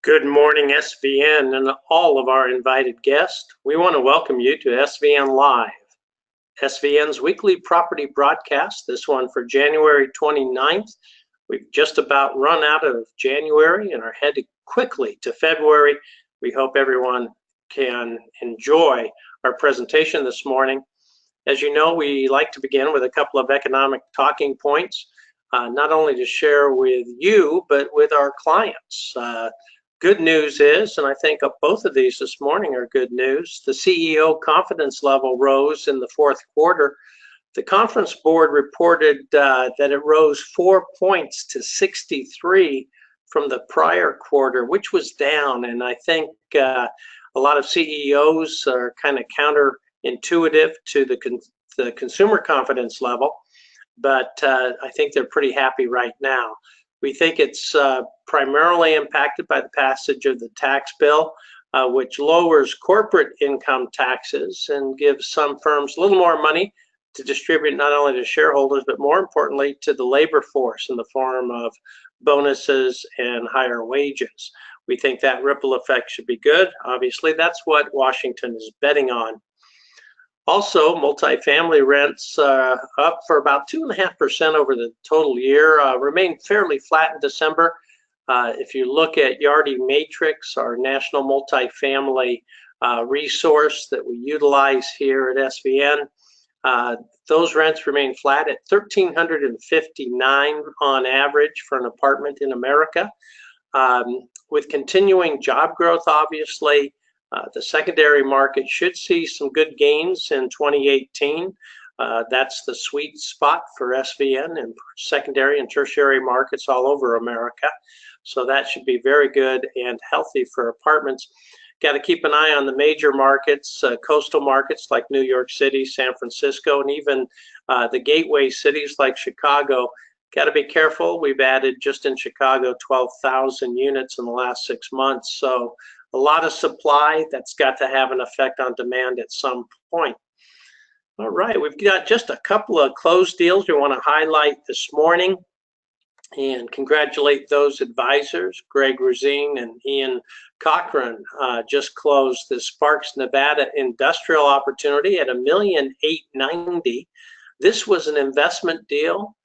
Good morning, SVN, and all of our invited guests. We want to welcome you to SVN Live, SVN's weekly property broadcast, this one for January 29th. We've just about run out of January and are headed quickly to February. We hope everyone can enjoy our presentation this morning. As you know, we like to begin with a couple of economic talking points, not only to share with you, but with our clients. Good news is, and I think both of these this morning are good news, the CEO confidence level rose in the fourth quarter. The conference board reported that it rose 4 points to 63 from the prior quarter, which was down. And I think a lot of CEOs are kind of counterintuitive to the consumer confidence level, but I think they're pretty happy right now. We think it's primarily impacted by the passage of the tax bill, which lowers corporate income taxes and gives some firms a little more money to distribute not only to shareholders, but more importantly to the labor force in the form of bonuses and higher wages. We think that ripple effect should be good. Obviously, that's what Washington is betting on. Also, multifamily rents up for about 2.5% over the total year, remained fairly flat in December. If you look at Yardi Matrix, our national multifamily resource that we utilize here at SVN, those rents remain flat at $1,359 on average for an apartment in America. With continuing job growth, obviously, the secondary market should see some good gains in 2018. That's the sweet spot for SVN and secondary and tertiary markets all over America. So that should be very good and healthy for apartments. Got to keep an eye on the major markets, coastal markets like New York City, San Francisco, and even the gateway cities like Chicago. Got to be careful. We've added just in Chicago 12,000 units in the last 6 months. So a lot of supply that's got to have an effect on demand at some point. All right, we've got just a couple of closed deals we want to highlight this morning and congratulate those advisors. Greg Rosine and Ian Cochran just closed the Sparks, Nevada industrial opportunity at $1,890,000. This was an investment deal.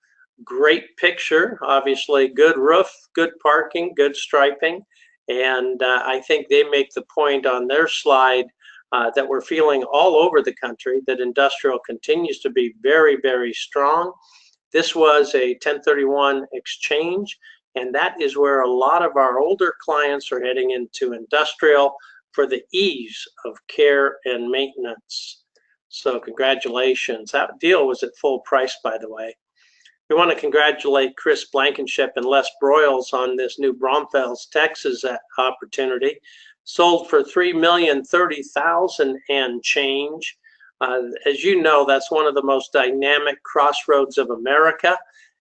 Great picture, obviously good roof, good parking, good striping. And I think they make the point on their slide that we're feeling all over the country that industrial continues to be very, very strong. This was a 1031 exchange, and that is where a lot of our older clients are heading into industrial for the ease of care and maintenance. So congratulations. That deal was at full price, by the way. We want to congratulate Chris Blankenship and Les Broyles on this new Braunfels, Texas opportunity. Sold for $3,030,000 and change. As you know, that's one of the most dynamic crossroads of America.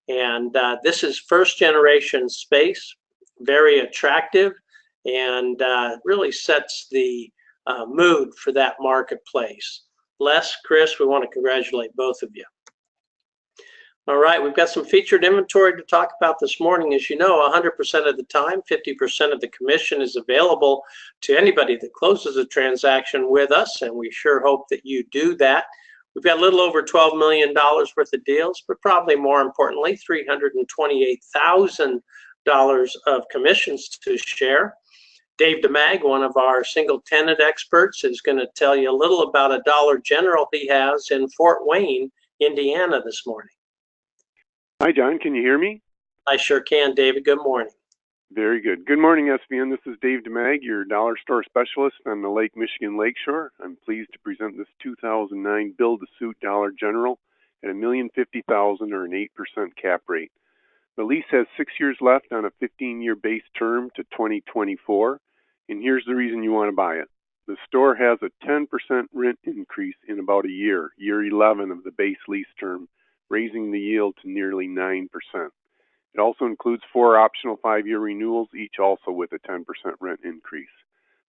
And this is first generation space, very attractive, and really sets the mood for that marketplace. Les, Chris, we want to congratulate both of you. All right, we've got some featured inventory to talk about this morning. As you know, 100% of the time, 50% of the commission is available to anybody that closes a transaction with us, and we sure hope that you do that. We've got a little over $12 million worth of deals, but probably more importantly, $328,000 of commissions to share. Dave DeMag, one of our single tenant experts, is going to tell you a little about a Dollar General he has in Fort Wayne, Indiana this morning. Hi, John. Can you hear me? I sure can, David. Good morning. Very good. Good morning, SVN. This is Dave DeMag, your dollar store specialist on the Lake Michigan Lakeshore. I'm pleased to present this 2009 build-to-suit Dollar General at $1,050,000 or an 8% cap rate. The lease has 6 years left on a 15-year base term to 2024, and here's the reason you want to buy it. The store has a 10% rent increase in about a year 11 of the base lease term, raising the yield to nearly 9%. It also includes 4 optional 5-year renewals, each also with a 10% rent increase.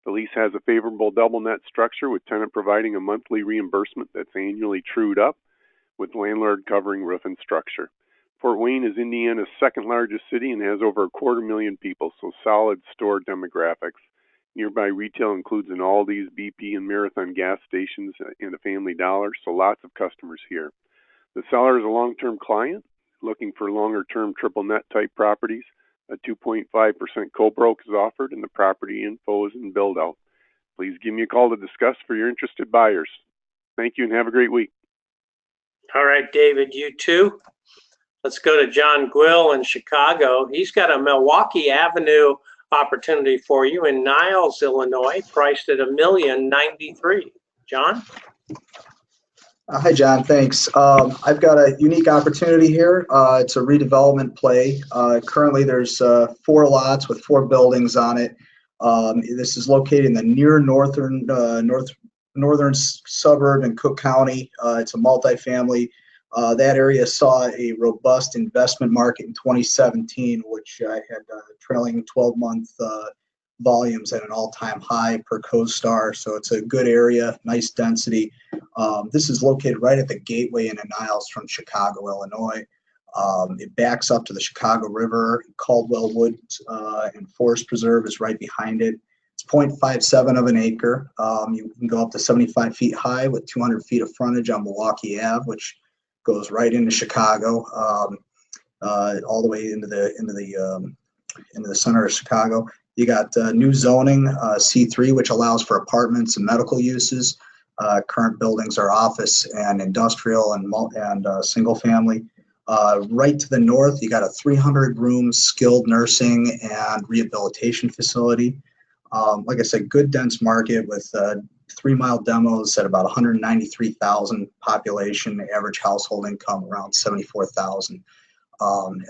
The lease has a favorable double net structure with tenant providing a monthly reimbursement that's annually trued up, with landlord covering roof and structure. Fort Wayne is Indiana's second largest city and has over 250,000 people, so solid store demographics. Nearby retail includes an Aldi's, BP, and Marathon gas stations and a Family Dollar, so lots of customers here. The seller is a long-term client looking for longer-term triple net type properties. A 2.5% co-broke is offered, and the property info is in build-out. Please give me a call to discuss for your interested buyers. Thank you and have a great week. All right, David, you too. Let's go to John Gwill in Chicago. He's got a Milwaukee Avenue opportunity for you in Niles, Illinois, priced at $1,093,000. John? Hi, John. Thanks. I've got a unique opportunity here. It's a redevelopment play. Currently, there's 4 lots with 4 buildings on it. This is located in the near northern suburb in Cook County. It's a multifamily. That area saw a robust investment market in 2017, which had trailing 12-month volumes at an all-time high per CoStar. So it's a good area, nice density. This is located right at the gateway into Niles from Chicago, Illinois. It backs up to the Chicago River. Caldwell Woods and Forest Preserve is right behind it. It's 0.57 of an acre. You can go up to 75 feet high with 200 feet of frontage on Milwaukee Ave, which goes right into Chicago, all the way into the center of Chicago. You got new zoning, C3, which allows for apartments and medical uses. Current buildings are office and industrial and single family. Right to the north, you got a 300-room skilled nursing and rehabilitation facility. Like I said, good dense market with 3-mile demos at about 193,000 population, average household income around 74,000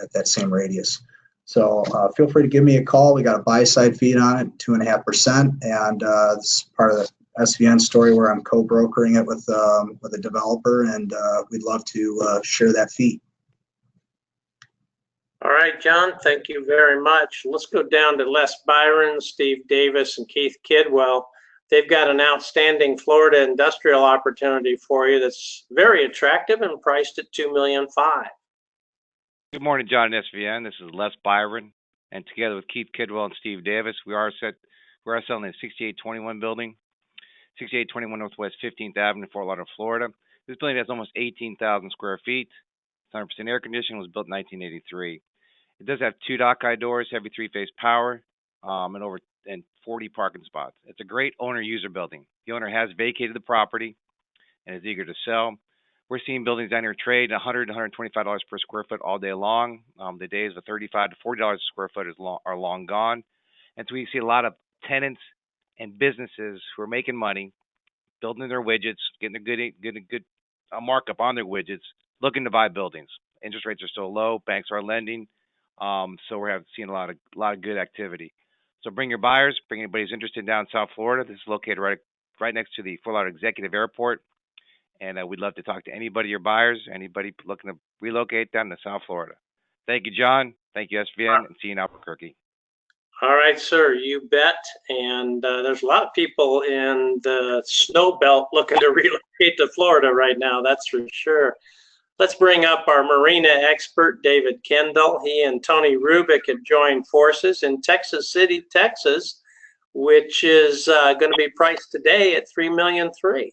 at that same radius. So feel free to give me a call. We got a buy-side fee on it, 2.5%, and this is part of the SVN story where I'm co-brokering it with a developer, and we'd love to share that fee. All right, John, thank you very much. Let's go down to Les Byron, Steve Davis, and Keith Kidwell. They've got an outstanding Florida industrial opportunity for you that's very attractive and priced at $2,500,000. Good morning, John and SVN. This is Les Byron, and together with Keith Kidwell and Steve Davis, we are selling the 6821 building, 6821 Northwest 15th Avenue, Fort Lauderdale, Florida. This building has almost 18,000 square feet. It's 100% air conditioning. Was built in 1983. It does have 2 dock-eye doors, heavy 3-phase power, and 40 parking spots. It's a great owner-user building. The owner has vacated the property and is eager to sell. We're seeing buildings down here trade $100 to $125 per square foot all day long. The days of $35 to $40 a square foot are long gone. And so we see a lot of tenants and businesses who are making money, building their widgets, getting a good markup on their widgets, looking to buy buildings. Interest rates are still low. Banks are lending. So we're seeing a lot of good activity. So bring your buyers, bring anybody who's interested in down South Florida. This is located right next to the Fort Lauderdale Executive Airport. And we'd love to talk to anybody, your buyers, anybody looking to relocate down to South Florida. Thank you, John. Thank you, SVN, and see you in Albuquerque. All right, sir, you bet. And there's a lot of people in the snow belt looking to relocate to Florida right now, that's for sure. Let's bring up our Marina expert, David Kendall. He and Tony Rubik have joined forces in Texas City, Texas, which is going to be priced today at $3,300,000.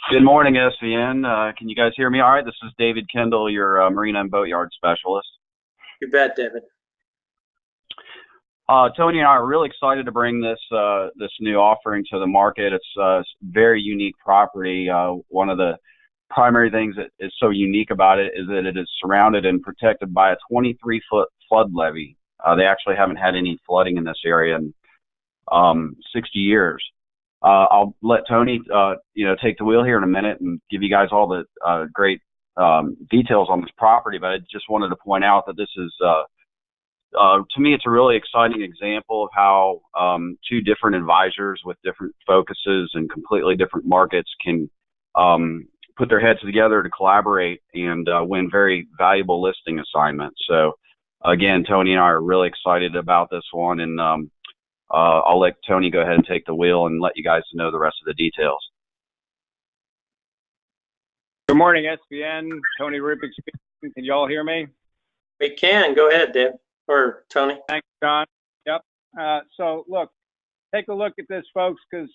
Good morning, SVN. Can you guys hear me all right? This is David Kendall, your Marina and Boatyard specialist. You bet, David. Tony and I are really excited to bring this new offering to the market. It's a very unique property. One of the primary things that is so unique about it is that it is surrounded and protected by a 23-foot flood levee. They actually haven't had any flooding in this area in 60 years. I'll let Tony, take the wheel here in a minute and give you guys all the great details on this property. But I just wanted to point out that this is, to me, it's a really exciting example of how 2 different advisors with different focuses and completely different markets can put their heads together to collaborate and win very valuable listing assignments. So, again, Tony and I are really excited about this one, and I'll let Tony go ahead and take the wheel and let you guys know the rest of the details. Good morning, SVN. Tony Rubik speaking. Can you all hear me? We can. Go ahead, Dave. Or Tony. Thanks, John. Yep. So, look, take a look at this, folks, because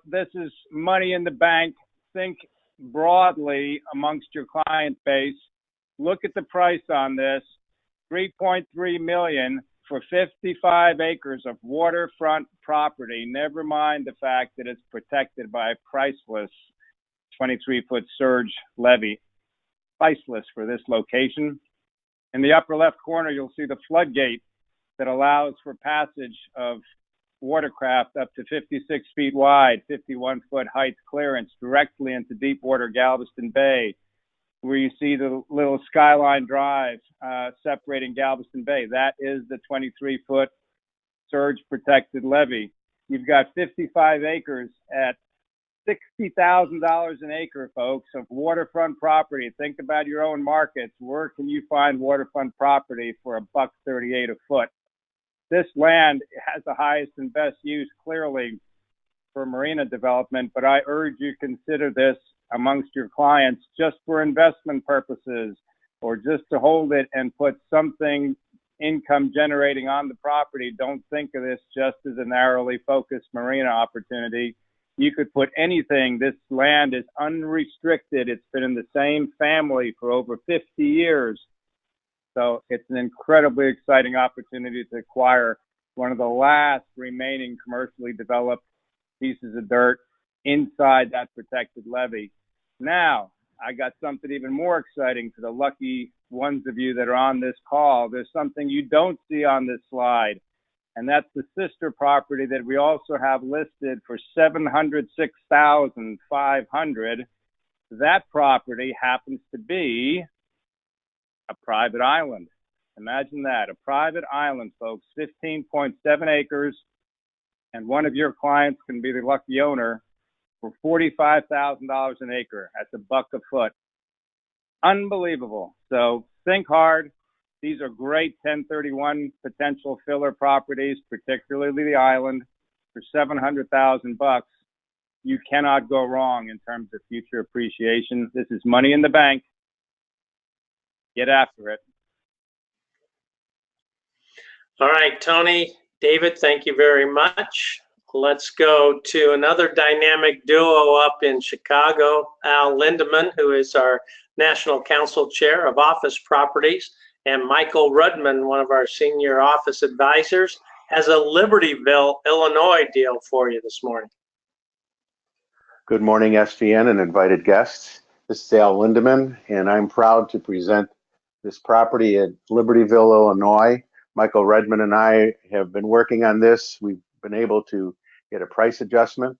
this is money in the bank. Think broadly amongst your client base. Look at the price on this. $3.3 million for 55 acres of waterfront property. Never mind the fact that it's protected by a priceless 23-foot surge levee. Priceless for this location. In the upper left corner, you'll see the floodgate that allows for passage of watercraft up to 56 feet wide, 51-foot height clearance directly into deepwater Galveston Bay, where you see the little skyline drive separating Galveston Bay. That is the 23-foot surge protected levee. You've got 55 acres at $60,000 an acre, folks, of waterfront property. Think about your own markets. Where can you find waterfront property for $1.38 a foot? This land has the highest and best use, clearly, for marina development, but I urge you consider this amongst your clients just for investment purposes, or just to hold it and put something income generating on the property. Don't think of this just as a narrowly focused marina opportunity. You could put anything. This land is unrestricted. It's been in the same family for over 50 years. So it's an incredibly exciting opportunity to acquire one of the last remaining commercially developed pieces of dirt inside that protected levee. Now, I got something even more exciting for the lucky ones of you that are on this call. There's something you don't see on this slide, and that's the sister property that we also have listed for $706,500. That property happens to be a private island. Imagine that, a private island, folks, 15.7 acres, and one of your clients can be the lucky owner for $45,000 an acre. That's $1 a foot. Unbelievable. So think hard. These are great 1031 potential filler properties, particularly the island, for $700,000. You cannot go wrong in terms of future appreciation. This is money in the bank. Get after it. All right, Tony, David, thank you very much. Let's go to another dynamic duo up in Chicago, Al Lindeman, who is our National Council Chair of Office Properties, and Michael Rudman, one of our senior office advisors, has a Libertyville, Illinois deal for you this morning. Good morning, SVN and invited guests. This is Al Lindeman, and I'm proud to present this property at Libertyville, Illinois. Michael Redman and I have been working on this. We've been able to get a price adjustment.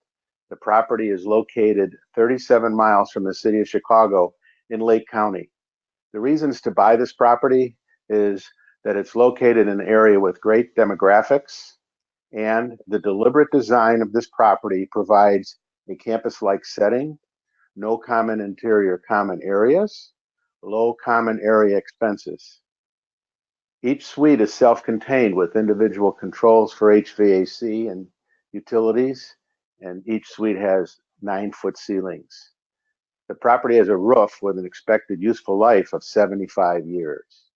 The property is located 37 miles from the city of Chicago in Lake County. The reasons to buy this property is that it's located in an area with great demographics, and the deliberate design of this property provides a campus-like setting, no common interior common areas, low common area expenses. Each suite is self-contained with individual controls for HVAC and utilities, and each suite has 9-foot ceilings. The property has a roof with an expected useful life of 75 years.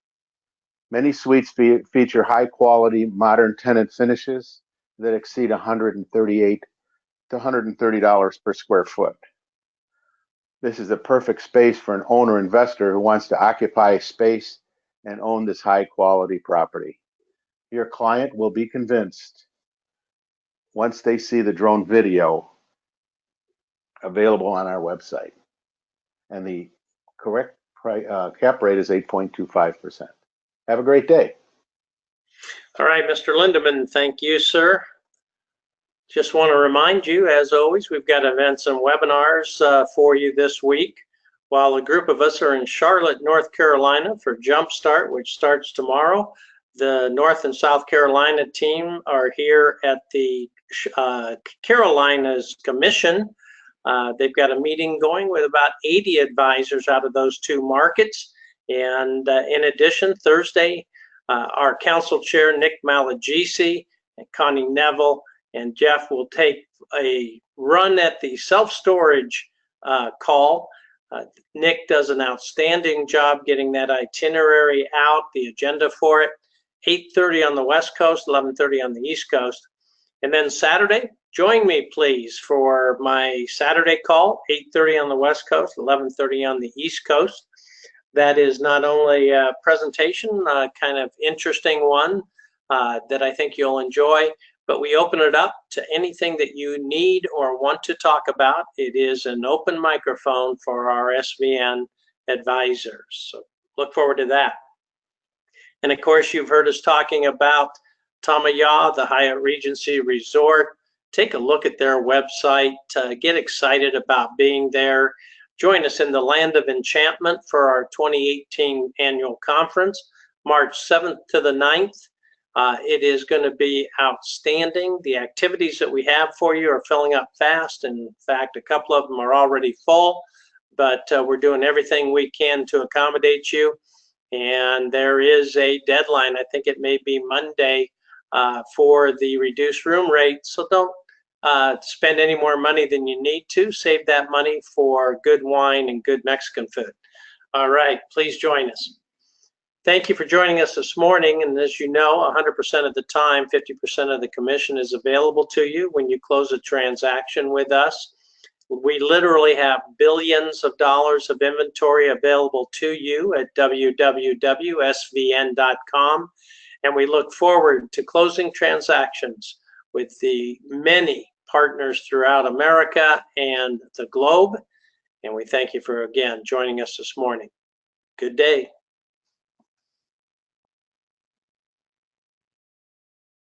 Many suites feature high-quality modern tenant finishes that exceed $138 to $130 per square foot. This is a perfect space for an owner investor who wants to occupy space and own this high quality property. Your client will be convinced once they see the drone video available on our website. And the correct cap rate is 8.25%. Have a great day. All right, Mr. Lindeman, thank you, sir. Just want to remind you, as always, we've got events and webinars for you this week. While a group of us are in Charlotte, North Carolina for Jumpstart, which starts tomorrow, the North and South Carolina team are here at the Carolinas Commission. They've got a meeting going with about 80 advisors out of those two markets. And in addition, Thursday, our council chair, Nick Malagisi, and Connie Neville, and Jeff will take a run at the self-storage call Nick does an outstanding job getting that itinerary out, the agenda for it. 8:30 on the West Coast, 11:30 on the East Coast. And then Saturday, join me please for my Saturday call, 8:30 on the West Coast, 11:30 on the East Coast. That is not only a presentation, kind of interesting one that I think you'll enjoy, but we open it up to anything that you need or want to talk about. It is an open microphone for our SVN advisors. So look forward to that. And of course, you've heard us talking about Tamaya, the Hyatt Regency Resort. Take a look at their website, get excited about being there. Join us in the Land of Enchantment for our 2018 annual conference, March 7th to the 9th. It is going to be outstanding. The activities that we have for you are filling up fast. In fact, a couple of them are already full, but we're doing everything we can to accommodate you. And there is a deadline. I think it may be Monday for the reduced room rate. So don't spend any more money than you need to. Save that money for good wine and good Mexican food. All right, please join us. Thank you for joining us this morning. And as you know, 100% of the time, 50% of the commission is available to you when you close a transaction with us. We literally have billions of dollars of inventory available to you at www.svn.com. And we look forward to closing transactions with the many partners throughout America and the globe. And we thank you for, again, joining us this morning. Good day.